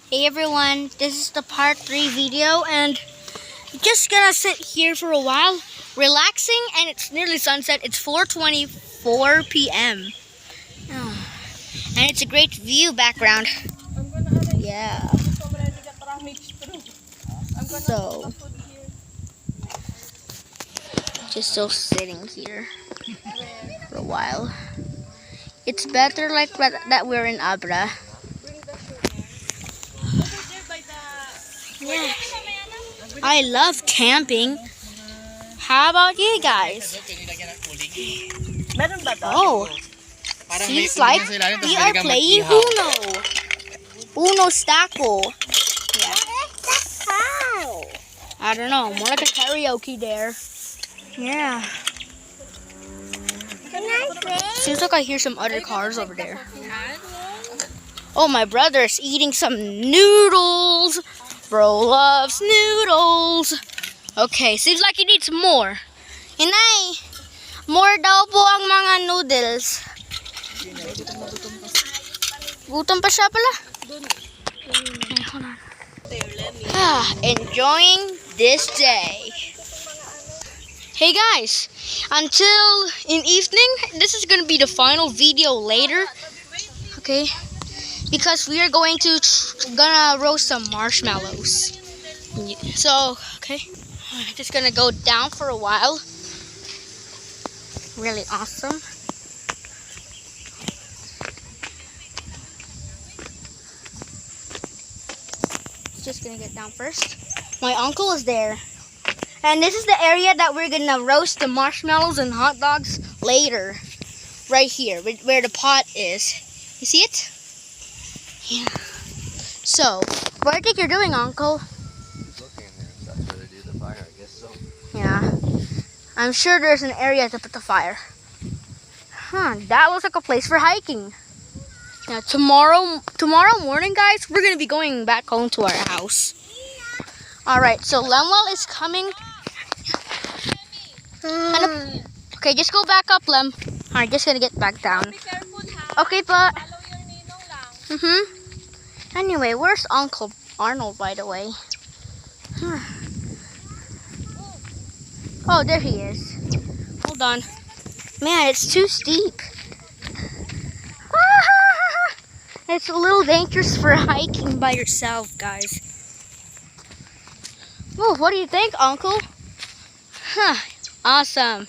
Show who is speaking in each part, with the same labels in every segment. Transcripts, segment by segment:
Speaker 1: Hey everyone, this is the part 3 video and I'm just gonna sit here for a while, relaxing, and it's nearly sunset. It's 4:24 p.m. And it's a great view background. Yeah. So, just still sitting here for a while. It's better like that we're in Abra. Yeah. I love camping. How about you guys? Oh, seems like we are playing Uno. Uno Stacko. Yeah. I don't know, more like a karaoke there. Yeah. Seems like I hear some other cars over there. Oh, my brother's eating some noodles. Bro loves noodles. Okay, seems like he needs more. Inay, more daw po ang mga noodles. Gutom pa siya pala. Okay, hold on. Enjoying this day. Hey guys, until in evening, this is gonna be the final video later. Okay, because we are gonna roast some marshmallows. So, okay, just gonna go down for a while. Really awesome. Just gonna get down first. My uncle is there. And this is the area that we're gonna roast the marshmallows and hot dogs later. Right here, where the pot is. You see it? Yeah. So, what do you think you're doing, Uncle?
Speaker 2: He's looking there. That's where they do the fire, I guess so.
Speaker 1: Yeah. I'm sure there's an area to put the fire. That looks like a place for hiking. Now tomorrow morning, guys, we're gonna be going back home to our house. Alright, so Lemuel is coming. Okay, just go back up, Lem. Alright, just gonna get back down. Okay, but anyway, where's Uncle Arnold, by the way? Oh, there he is. Hold on. Man, it's too steep. It's a little dangerous for hiking by yourself, guys. Oh, what do you think, Uncle? Awesome.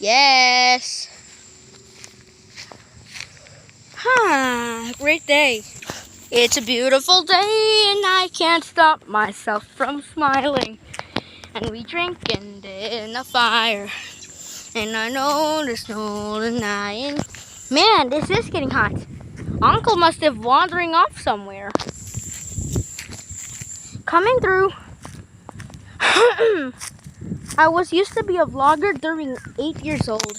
Speaker 1: Yes. Great day. It's a beautiful day and I can't stop myself from smiling. And we drinking in a fire. And I know there's no denying. Man, this is getting hot. Uncle must have wandering off somewhere. Coming through. I used to be a vlogger during 8 years old.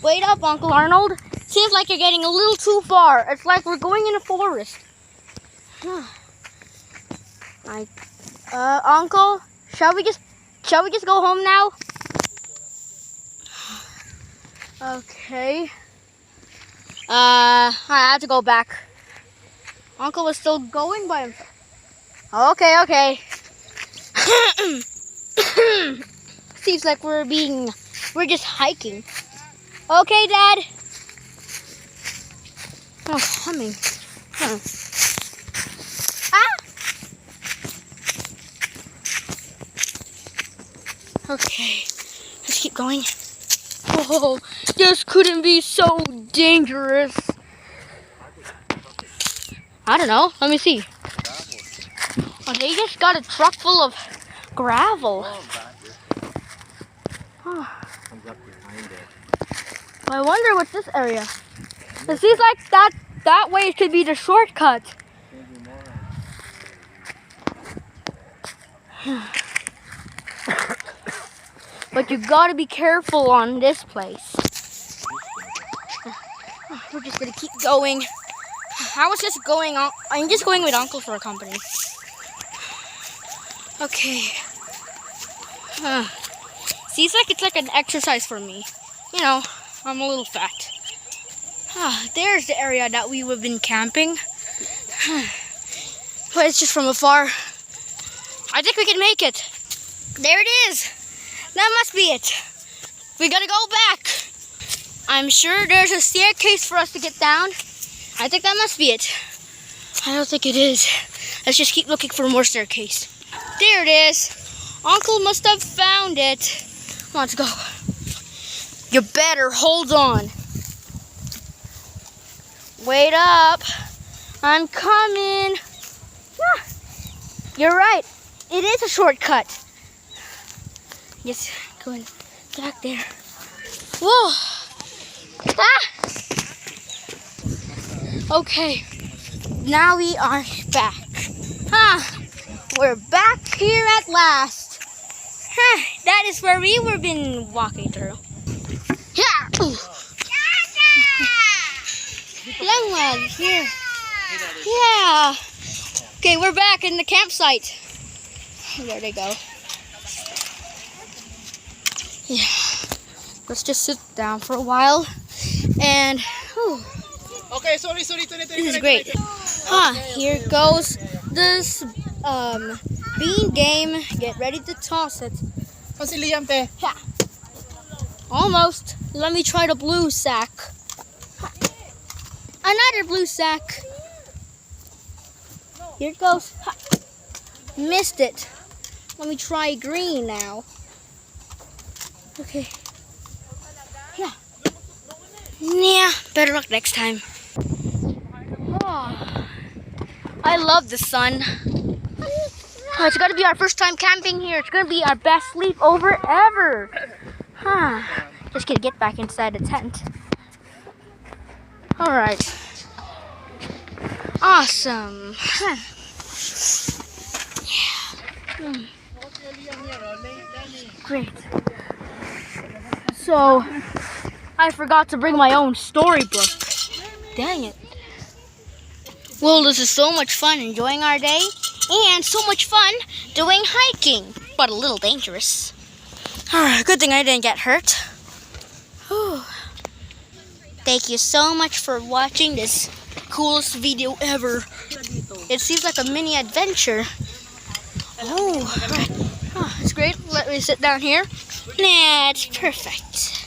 Speaker 1: Wait up, Uncle Arnold. Seems like you're getting a little too far. It's like we're going in a forest. Uncle, shall we just go home now? Okay. I have to go back. Uncle was still going by himself. Okay. Seems like we're just hiking. Okay, Dad. Oh, humming. Okay, let's keep going. Oh, this couldn't be so dangerous. I don't know. Let me see. Oh, they just got a truck full of gravel. Oh. I wonder what's this area. It seems like that way could be the shortcut. But you gotta be careful on this place. We're just gonna keep going. I'm just going with Uncle for a company. Okay. Seems like it's like an exercise for me. You know, I'm a little fat. There's the area that we have been camping. But it's just from afar. I think we can make it. There it is. That must be it. We gotta go back. I'm sure there's a staircase for us to get down. I think that must be it. I don't think it is. Let's just keep looking for more staircase. There it is. Uncle must have found it. Come on, let's go. You better hold on. Wait up. I'm coming. Ah, you're right. It is a shortcut. Yes, going back there. Whoa. Ah. Okay. Now we are back. We're back here at last. That is where we were been walking through. Yeah. Lang here. Yeah. Okay, we're back in the campsite. There they go. Yeah. Let's just sit down for a while. And
Speaker 3: Okay, sorry.
Speaker 1: this is great. Here goes this bean game. Get ready to toss it.
Speaker 3: Kasi Liam, te.
Speaker 1: Yeah. Almost. Let me try the blue sack. Another blue sack. Here it goes. Ha. Missed it. Let me try green now. Okay. Yeah. Yeah. Better luck next time. Oh, I love the sun. Oh, it's gonna be our first time camping here. It's gonna be our best sleepover ever. Just gonna get back inside the tent. All right. Awesome. Yeah. Great. So, I forgot to bring my own storybook. Dang it. Well, this is so much fun enjoying our day and so much fun doing hiking, but a little dangerous. Alright, good thing I didn't get hurt. Whew. Thank you so much for watching this coolest video ever. It seems like a mini adventure. Oh, right. Oh, it's great. Let me sit down here. Nah, it's perfect.